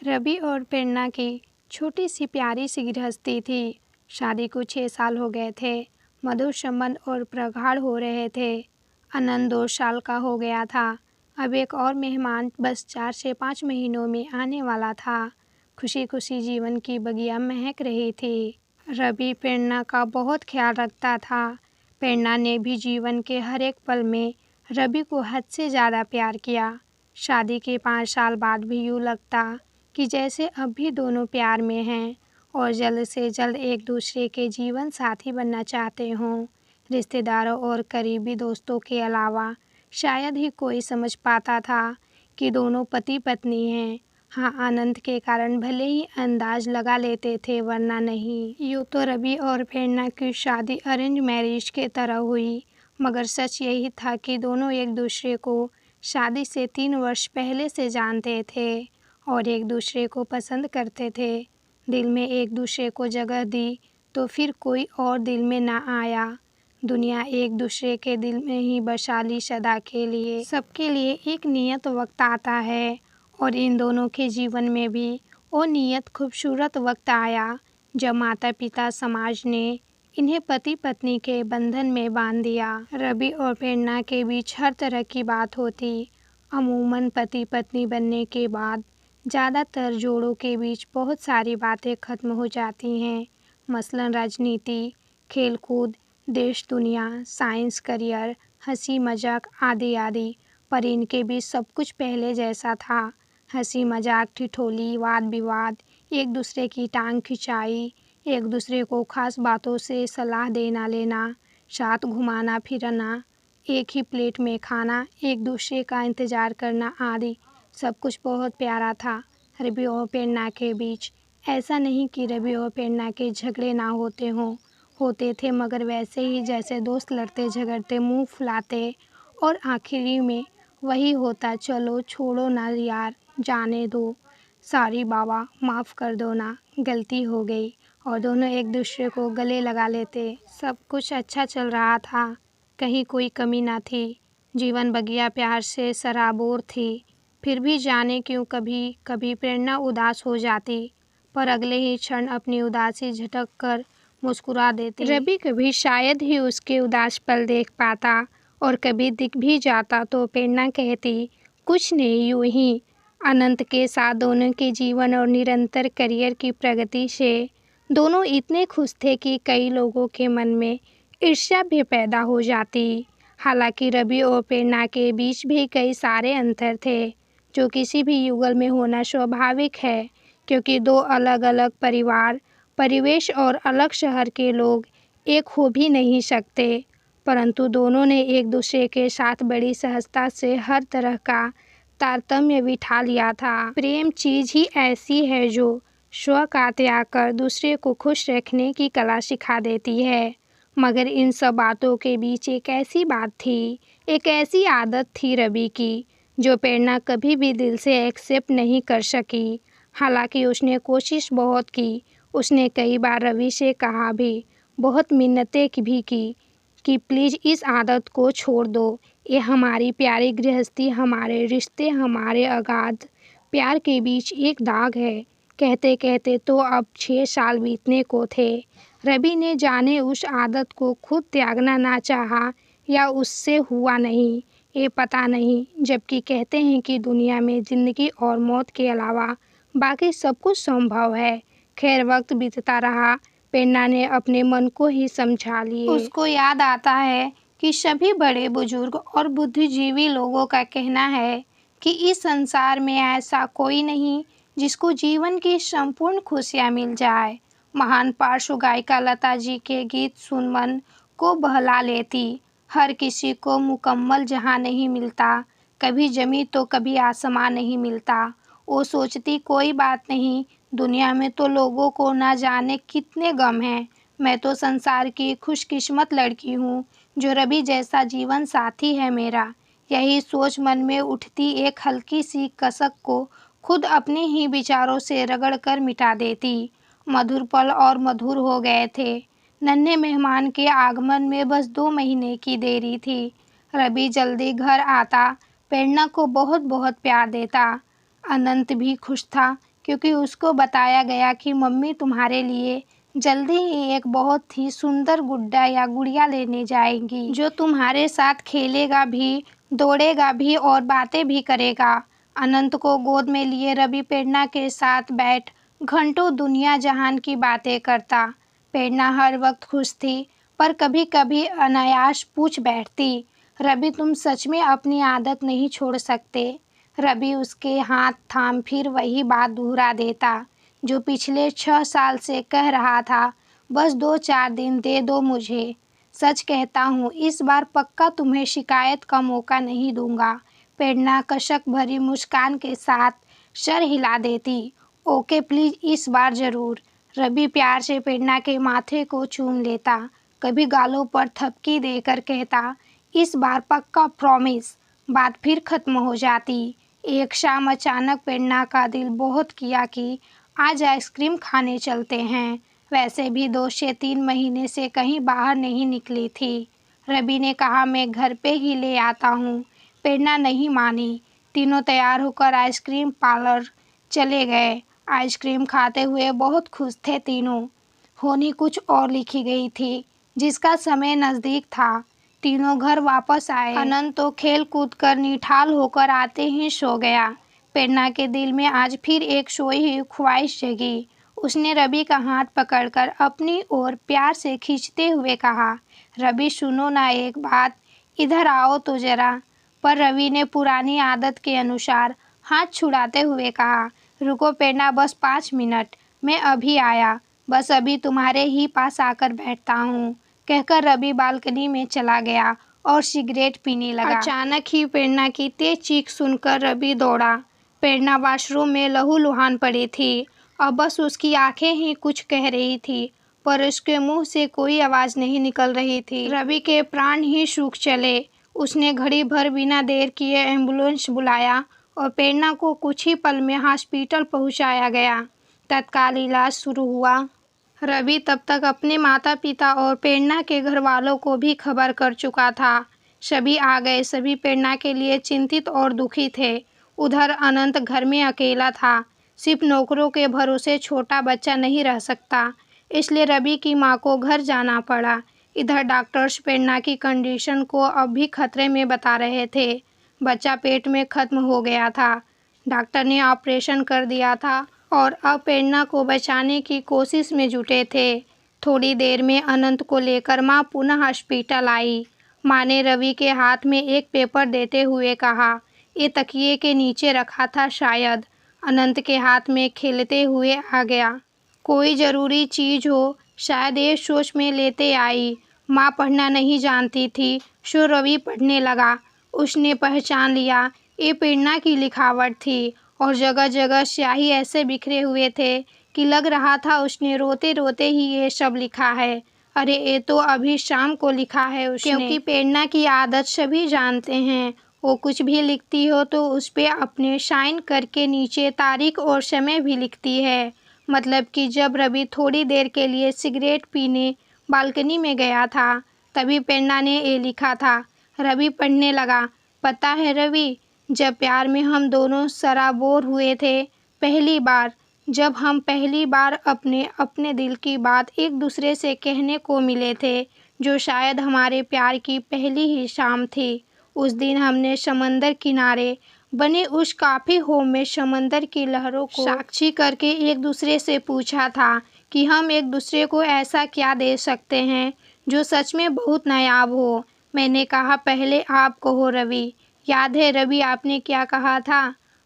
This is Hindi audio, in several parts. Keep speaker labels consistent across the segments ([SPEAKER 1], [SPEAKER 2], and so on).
[SPEAKER 1] रवि और प्रेरणा की छोटी सी प्यारी सी गृहस्थी थी। शादी को 6 साल हो गए थे। मधुर संबंध और प्रगाढ़ हो रहे थे। आनंद 2 साल का हो गया था। अब एक और मेहमान बस 4 से 5 महीनों में आने वाला था। खुशी खुशी जीवन की बगिया महक रही थी। रवि प्रेरणा का बहुत ख्याल रखता था। प्रेरणा ने भी जीवन के हर एक पल में रवि को हद से ज़्यादा प्यार किया। शादी के 5 साल बाद भी यूँ लगता कि जैसे अब भी दोनों प्यार में हैं और जल्द से जल्द एक दूसरे के जीवन साथी बनना चाहते हों। रिश्तेदारों और करीबी दोस्तों के अलावा शायद ही कोई समझ पाता था कि दोनों पति पत्नी हैं। हाँ, आनंद के कारण भले ही अंदाज लगा लेते थे, वरना नहीं। यूँ तो रवि और प्रेरणा की शादी अरेंज मैरिज के तरह हुई, मगर सच यही था कि दोनों एक दूसरे को शादी से 3 वर्ष पहले से जानते थे और एक दूसरे को पसंद करते थे। दिल में एक दूसरे को जगह दी तो फिर कोई और दिल में ना आया। दुनिया एक दूसरे के दिल में ही बसा ली सदा के लिए। सबके लिए एक नियत वक्त आता है और इन दोनों के जीवन में भी वो नियत खूबसूरत वक्त आया जब माता पिता समाज ने इन्हें पति पत्नी के बंधन में बांध दिया। रवि और प्रेरणा के बीच हर तरह की बात होती। अमूमन पति पत्नी बनने के बाद ज़्यादातर जोड़ों के बीच बहुत सारी बातें खत्म हो जाती हैं, मसलन राजनीति, खेलकूद, देश दुनिया, साइंस, करियर, हंसी मजाक आदि आदि। पर इनके बीच सब कुछ पहले जैसा था। हंसी मजाक, ठिठोली, वाद विवाद, एक दूसरे की टांग खिंचाई, एक दूसरे को खास बातों से सलाह देना लेना, साथ घुमाना फिरना, एक ही प्लेट में खाना, एक दूसरे का इंतज़ार करना आदि सब कुछ बहुत प्यारा था। रवि और प्रेरणा के बीच ऐसा नहीं कि रवि और प्रेरणा के झगड़े ना होते हों, होते थे, मगर वैसे ही जैसे दोस्त लड़ते झगड़ते मुंह फुलाते और आखिरी में वही होता, चलो छोड़ो ना यार, जाने दो, सॉरी बाबा, माफ़ कर दो ना, गलती हो गई, और दोनों एक दूसरे को गले लगा लेते। सब कुछ अच्छा चल रहा था, कहीं कोई कमी ना थी। जीवन बगिया प्यार से सराबोर थी। फिर भी जाने क्यों कभी कभी प्रेरणा उदास हो जाती, पर अगले ही क्षण अपनी उदासी झटक कर मुस्कुरा देती। रवि कभी शायद ही उसके उदास पल देख पाता और कभी दिख भी जाता तो प्रेरणा कहती, कुछ नहीं, यूं ही। अनंत के साथ दोनों के जीवन और निरंतर करियर की प्रगति से दोनों इतने खुश थे कि कई लोगों के मन में ईर्ष्या भी पैदा हो जाती। हालांकि रवि और प्रेरणा के बीच भी कई सारे अंतर थे, जो किसी भी युगल में होना स्वाभाविक है, क्योंकि 2 अलग अलग परिवार, परिवेश और अलग शहर के लोग एक हो भी नहीं सकते। परंतु दोनों ने एक दूसरे के साथ बड़ी सहजता से हर तरह का तारतम्य बिठा लिया था। प्रेम चीज़ ही ऐसी है जो स्व का त्याग कर दूसरे को खुश रखने की कला सिखा देती है। मगर इन सब बातों के बीच एक ऐसी बात थी, एक ऐसी आदत थी रवि की, जो प्रेरणा कभी भी दिल से एक्सेप्ट नहीं कर सकी। हालांकि उसने कोशिश बहुत की। उसने कई बार रवि से कहा भी, बहुत मिन्नतें भी की कि प्लीज़ इस आदत को छोड़ दो। ये हमारी प्यारी गृहस्थी, हमारे रिश्ते, हमारे अगाध प्यार के बीच एक दाग है। कहते कहते तो अब 6 साल बीतने को थे। रवि ने जाने उस आदत को खुद त्यागना ना चाहा या उससे हुआ नहीं, ये पता नहीं। जबकि कहते हैं कि दुनिया में ज़िंदगी और मौत के अलावा बाकी सब कुछ संभव है। खैर, वक्त बीतता रहा। प्रेरणा ने अपने मन को ही समझा लिए। उसको याद आता है कि सभी बड़े बुजुर्ग और बुद्धिजीवी लोगों का कहना है कि इस संसार में ऐसा कोई नहीं जिसको जीवन की संपूर्ण खुशियाँ मिल जाए। महान पार्श्व गायिका लता जी के गीत सुन मन को बहला लेती। हर किसी को मुकम्मल जहाँ नहीं मिलता, कभी ज़मीं तो कभी आसमां नहीं मिलता। वो सोचती, कोई बात नहीं, दुनिया में तो लोगों को ना जाने कितने गम हैं। मैं तो संसार की खुशकिस्मत लड़की हूँ जो रवि जैसा जीवन साथी है मेरा। यही सोच मन में उठती एक हल्की सी कसक को खुद अपने ही विचारों से रगड़ कर मिटा देती। मधुर पल और मधुर हो गए थे। नन्हे मेहमान के आगमन में बस 2 महीने की देरी थी। रवि जल्दी घर आता, प्रेरणा को बहुत बहुत प्यार देता। अनंत भी खुश था क्योंकि उसको बताया गया कि मम्मी तुम्हारे लिए जल्दी ही एक बहुत ही सुंदर गुड्डा या गुड़िया लेने जाएंगी, जो तुम्हारे साथ खेलेगा भी, दौड़ेगा भी और बातें भी करेगा। अनंत को गोद में लिए रवि प्रेरणा के साथ बैठ घंटों दुनिया जहान की बातें करता। प्रेरणा हर वक्त खुश थी, पर कभी कभी अनायास पूछ बैठती, रवि तुम सच में अपनी आदत नहीं छोड़ सकते? रवि उसके हाथ थाम फिर वही बात दोहरा देता जो पिछले 6 साल से कह रहा था, बस 2-4 दिन दे दो मुझे। सच कहता हूँ, इस बार पक्का तुम्हें शिकायत का मौका नहीं दूंगा। प्रेरणा कशक भरी मुस्कान के साथ सर हिला देती, ओके प्लीज, इस बार जरूर। रवि प्यार से प्रेरणा के माथे को चूम लेता, कभी गालों पर थपकी देकर कहता, इस बार पक्का, प्रॉमिस। बात फिर खत्म हो जाती। एक शाम अचानक प्रेरणा का दिल बहुत किया कि आज आइसक्रीम खाने चलते हैं। वैसे भी 2 से 3 महीने से कहीं बाहर नहीं निकली थी। रवि ने कहा, मैं घर पे ही ले आता हूँ। प्रेरणा नहीं मानी। तीनों तैयार होकर आइसक्रीम पार्लर चले गए। आइसक्रीम खाते हुए बहुत खुश थे तीनों। होनी कुछ और लिखी गई थी, जिसका समय नज़दीक था। तीनों घर वापस आए। अनंत तो खेल कूद कर निठाल होकर आते ही सो गया। प्रेरणा के दिल में आज फिर एक सोई हुई ख्वाहिश जगी। उसने रवि का हाथ पकड़कर अपनी ओर प्यार से खींचते हुए कहा, रवि सुनो ना एक बात, इधर आओ तो जरा। पर रवि ने पुरानी आदत के अनुसार हाथ छुड़ाते हुए कहा, रुको प्रेरणा, बस 5 मिनट, मैं अभी आया, बस अभी तुम्हारे ही पास आकर बैठता हूँ, कहकर रवि बालकनी में चला गया और सिगरेट पीने लगा। अचानक ही प्रेरणा की तेज चीख सुनकर रवि दौड़ा। प्रेरणा वॉशरूम में लहूलुहान पड़ी थी और बस उसकी आंखें ही कुछ कह रही थी, पर उसके मुंह से कोई आवाज नहीं निकल रही थी। रवि के प्राण ही सूख चले। उसने घड़ी भर बिना देर किए एम्बुलेंस बुलाया और प्रेरणा को कुछ ही पल में हॉस्पिटल पहुंचाया गया। तत्काल इलाज शुरू हुआ। रवि तब तक अपने माता पिता और प्रेरणा के घर वालों को भी खबर कर चुका था। सभी आ गए। सभी प्रेरणा के लिए चिंतित और दुखी थे। उधर अनंत घर में अकेला था। सिर्फ नौकरों के भरोसे छोटा बच्चा नहीं रह सकता, इसलिए रवि की मां को घर जाना पड़ा। इधर डॉक्टर्स प्रेरणा की कंडीशन को अब भी खतरे में बता रहे थे। बच्चा पेट में खत्म हो गया था। डॉक्टर ने ऑपरेशन कर दिया था और अब प्रेरणा को बचाने की कोशिश में जुटे थे। थोड़ी देर में अनंत को लेकर मां पुनः हॉस्पिटल आई। मां ने रवि के हाथ में एक पेपर देते हुए कहा, ये तकिए के नीचे रखा था शायद। अनंत के हाथ में खेलते हुए आ गया। कोई ज़रूरी चीज़ हो, शायद ये सोच में लेते आई। माँ पढ़ना नहीं जानती थी, सो रवि पढ़ने लगा। उसने पहचान लिया, ये प्रेरणा की लिखावट थी और जगह जगह स्याही ऐसे बिखरे हुए थे कि लग रहा था उसने रोते रोते ही ये सब लिखा है। अरे ये तो अभी शाम को लिखा है उसने। क्योंकि प्रेरणा की आदत सभी जानते हैं, वो कुछ भी लिखती हो तो उस पर अपने साइन करके नीचे तारीख और समय भी लिखती है। मतलब कि जब रवि थोड़ी देर के लिए सिगरेट पीने बालकनी में गया था, तभी प्रेरणा ने ये लिखा था। रवि पढ़ने लगा, पता है रवि, जब प्यार में हम दोनों सराबोर हुए थे पहली बार, जब हम पहली बार अपने अपने दिल की बात एक दूसरे से कहने को मिले थे, जो शायद हमारे प्यार की पहली ही शाम थी, उस दिन हमने समंदर किनारे बने उस काफ़ी होम में समंदर की लहरों को साक्षी करके एक दूसरे से पूछा था कि हम एक दूसरे को ऐसा क्या दे सकते हैं जो सच में बहुत नायाब हो। मैंने कहा, पहले आप कहो रवि। याद है रवि, आपने क्या कहा था?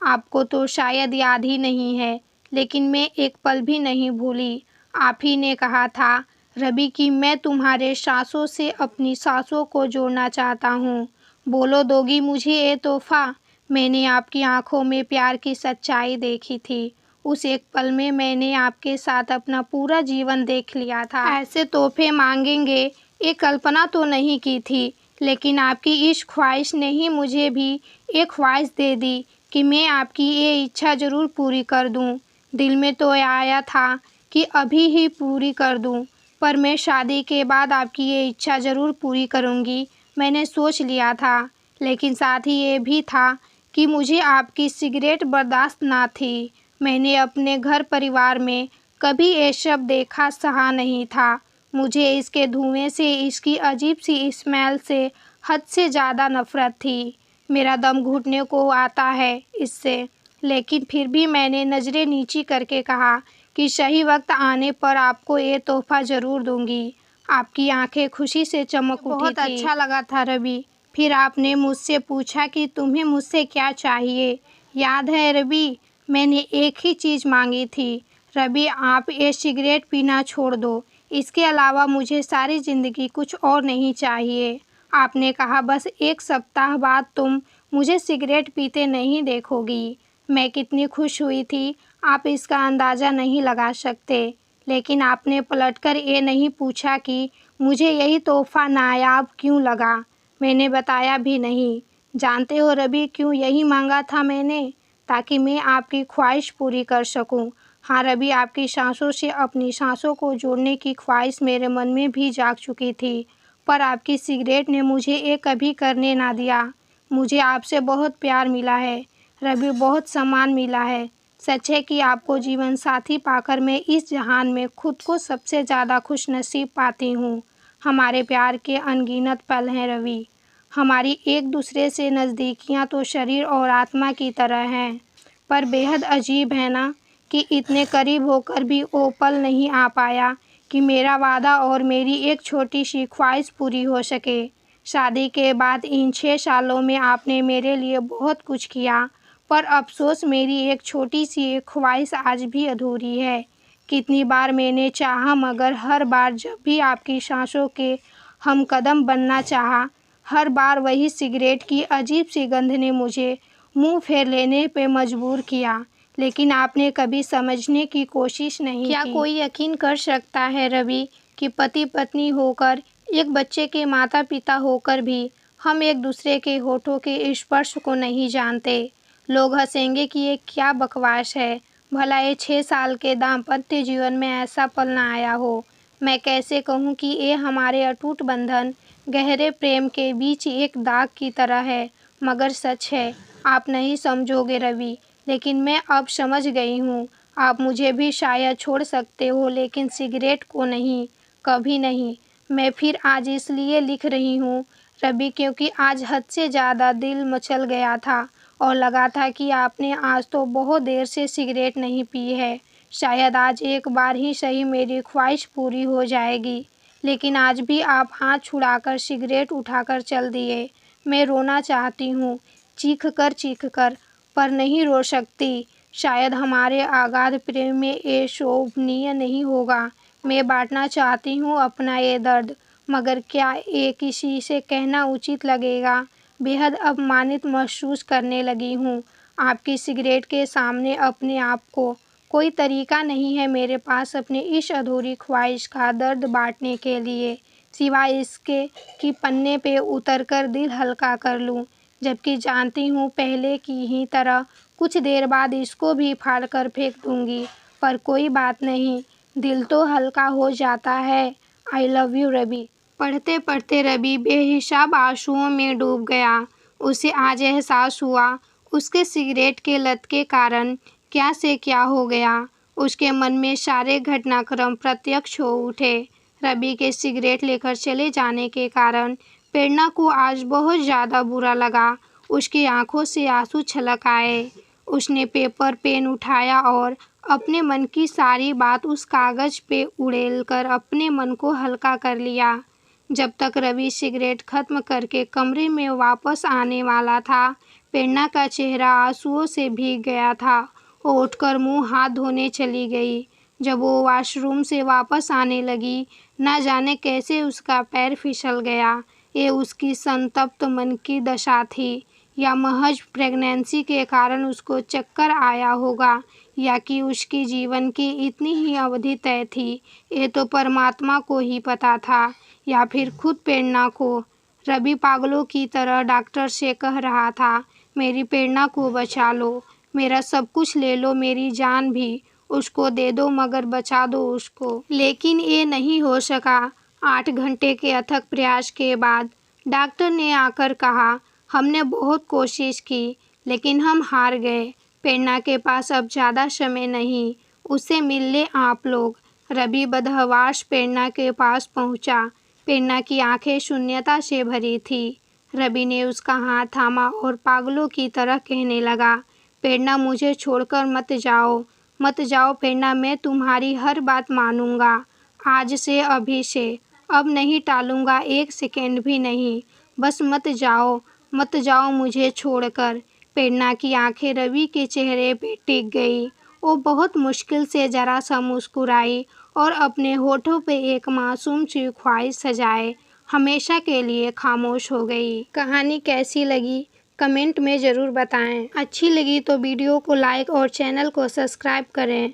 [SPEAKER 1] आपको तो शायद याद ही नहीं है, लेकिन मैं एक पल भी नहीं भूली। आप ही ने कहा था रवि कि मैं तुम्हारे सांसों से अपनी सांसों को जोड़ना चाहता हूँ। बोलो दोगी मुझे ये तोहफा? मैंने आपकी आंखों में प्यार की सच्चाई देखी थी। उस एक पल में मैंने आपके साथ अपना पूरा जीवन देख लिया था। ऐसे तोहफे मांगेंगे ये कल्पना तो नहीं की थी, लेकिन आपकी इस ख्वाहिश ने ही मुझे भी एक ख्वाहिश दे दी कि मैं आपकी ये इच्छा ज़रूर पूरी कर दूं। दिल में तो आया था कि अभी ही पूरी कर दूं, पर मैं शादी के बाद आपकी ये इच्छा ज़रूर पूरी करूंगी, मैंने सोच लिया था। लेकिन साथ ही ये भी था कि मुझे आपकी सिगरेट बर्दाश्त ना थी। मैंने अपने घर परिवार में कभी ये सब देखा सहा नहीं था। मुझे इसके धुएं से, इसकी अजीब सी स्मेल से हद से ज़्यादा नफ़रत थी। मेरा दम घुटने को आता है इससे। लेकिन फिर भी मैंने नज़रें नीची करके कहा कि सही वक्त आने पर आपको ये तोहफ़ा ज़रूर दूंगी। आपकी आंखें खुशी से चमक उठी थी। बहुत अच्छा लगा था रवि। फिर आपने मुझसे पूछा कि तुम्हें मुझसे क्या चाहिए। याद है रवि, मैंने एक ही चीज़ मांगी थी। रवि, आप ये सिगरेट पीना छोड़ दो। इसके अलावा मुझे सारी ज़िंदगी कुछ और नहीं चाहिए। आपने कहा बस 1 सप्ताह बाद तुम मुझे सिगरेट पीते नहीं देखोगी। मैं कितनी खुश हुई थी, आप इसका अंदाज़ा नहीं लगा सकते। लेकिन आपने पलटकर ये नहीं पूछा कि मुझे यही तोहफ़ा नायाब क्यों लगा। मैंने बताया भी नहीं। जानते हो रवि, क्यों यही मांगा था मैंने? ताकि मैं आपकी ख्वाहिश पूरी कर सकूं। हाँ रवि, आपकी सांसों से अपनी सांसों को जोड़ने की ख्वाहिश मेरे मन में भी जाग चुकी थी, पर आपकी सिगरेट ने मुझे ये कभी करने ना दिया। मुझे आपसे बहुत प्यार मिला है रवि, बहुत सम्मान मिला है। सच है कि आपको जीवन साथी पाकर मैं इस जहान में खुद को सबसे ज़्यादा खुशनसीब पाती हूँ। हमारे प्यार के अनगिनत पल हैं रवि। हमारी एक दूसरे से नज़दीकियाँ तो शरीर और आत्मा की तरह हैं, पर बेहद अजीब है ना कि इतने करीब होकर भी वो पल नहीं आ पाया कि मेरा वादा और मेरी एक छोटी सी ख्वाहिश पूरी हो सके। शादी के बाद इन 6 सालों में आपने मेरे लिए बहुत कुछ किया, पर अफ़सोस मेरी एक छोटी सी ख्वाहिश आज भी अधूरी है। कितनी बार मैंने चाहा, मगर हर बार जब भी आपकी सांसों के हमकदम बनना चाहा, हर बार वही सिगरेट की अजीब सी गंध ने मुझे मुंह फेर लेने पे मजबूर किया। लेकिन आपने कभी समझने की कोशिश नहीं की। क्या कोई यकीन कर सकता है रवि कि पति पत्नी होकर, एक बच्चे के माता पिता होकर भी हम एक दूसरे के होठों के स्पर्श को नहीं जानते? लोग हंसेंगे कि ये क्या बकवास है। भला ये 6 साल के दाम्पत्य जीवन में ऐसा पल ना आया हो। मैं कैसे कहूँ कि ये हमारे अटूट बंधन, गहरे प्रेम के बीच एक दाग की तरह है, मगर सच है। आप नहीं समझोगे रवि, लेकिन मैं अब समझ गई हूँ। आप मुझे भी शायद छोड़ सकते हो, लेकिन सिगरेट को नहीं, कभी नहीं। मैं फिर आज इसलिए लिख रही हूँ रवि, क्योंकि आज हद से ज़्यादा दिल मचल गया था और लगा था कि आपने आज तो बहुत देर से सिगरेट नहीं पी है। शायद आज एक बार ही सही मेरी ख्वाहिश पूरी हो जाएगी। लेकिन आज भी आप हाथ छुड़ाकर सिगरेट उठाकर चल दिए। मैं रोना चाहती हूँ, चीख कर, पर नहीं रो सकती। शायद हमारे अगाध प्रेम में ये शोभनीय नहीं होगा। मैं बांटना चाहती हूँ अपना ये दर्द, मगर क्या ये किसी से कहना उचित लगेगा? बेहद अपमानित महसूस करने लगी हूँ आपकी सिगरेट के सामने अपने आप को। कोई तरीका नहीं है मेरे पास अपनी इस अधूरी ख्वाहिश का दर्द बांटने के लिए, सिवाय इसके कि पन्ने पे उतरकर दिल हल्का कर लूँ। जबकि जानती हूँ पहले की ही तरह कुछ देर बाद इसको भी फाड़ कर फेंक दूँगी। पर कोई बात नहीं, दिल तो हल्का हो जाता है। I love you Ravi. पढ़ते पढ़ते रवि बेहिसाब आंसुओं में डूब गया। उसे आज एहसास हुआ उसके सिगरेट के लत के कारण क्या से क्या हो गया। उसके मन में सारे घटनाक्रम प्रत्यक्ष हो उठे। रवि के सिगरेट लेकर चले जाने के कारण प्रेरणा को आज बहुत ज़्यादा बुरा लगा। उसकी आंखों से आंसू छलक आए। उसने पेपर पेन उठाया और अपने मन की सारी बात उस कागज़ पे उड़ेलकर अपने मन को हल्का कर लिया। जब तक रवि सिगरेट खत्म करके कमरे में वापस आने वाला था, प्रेरणा का चेहरा आंसुओं से भीग गया था। वो उठकर मुंह हाथ धोने चली गई। जब वो वॉशरूम से वापस आने लगी, न जाने कैसे उसका पैर फिसल गया। ये उसकी संतप्त मन की दशा थी, या महज प्रेगनेंसी के कारण उसको चक्कर आया होगा, या कि उसकी जीवन की इतनी ही अवधि तय थी। ये तो परमात्मा को ही पता था, या फिर खुद प्रेरणा को। रवि पागलों की तरह डॉक्टर से कह रहा था, मेरी प्रेरणा को बचा लो, मेरा सब कुछ ले लो, मेरी जान भी उसको दे दो, मगर बचा दो उसको। लेकिन ये नहीं हो सका। 8 घंटे के अथक प्रयास के बाद डॉक्टर ने आकर कहा, हमने बहुत कोशिश की, लेकिन हम हार गए। प्रेरणा के पास अब ज़्यादा समय नहीं, उसे मिल ले आप लोग। रवि बदहवास प्रेरणा के पास पहुंचा। प्रेरणा की आंखें शून्यता से भरी थी। रवि ने उसका हाथ थामा और पागलों की तरह कहने लगा, प्रेरणा मुझे छोड़कर मत जाओ, मत जाओ प्रेरणा, मैं तुम्हारी हर बात मानूंगा। आज से, अभी से, अब नहीं टालूंगा, एक सेकेंड भी नहीं। बस मत जाओ, मत जाओ मुझे छोड़कर। प्रेरणा की आंखें रवि के चेहरे पे टिक गई। वो बहुत मुश्किल से जरा सा मुस्कुराई और अपने होठों पे एक मासूम सी ख्वाहिश सजाए हमेशा के लिए खामोश हो गई। कहानी कैसी लगी कमेंट में ज़रूर बताएं। अच्छी लगी तो वीडियो को लाइक और चैनल को सब्सक्राइब करें।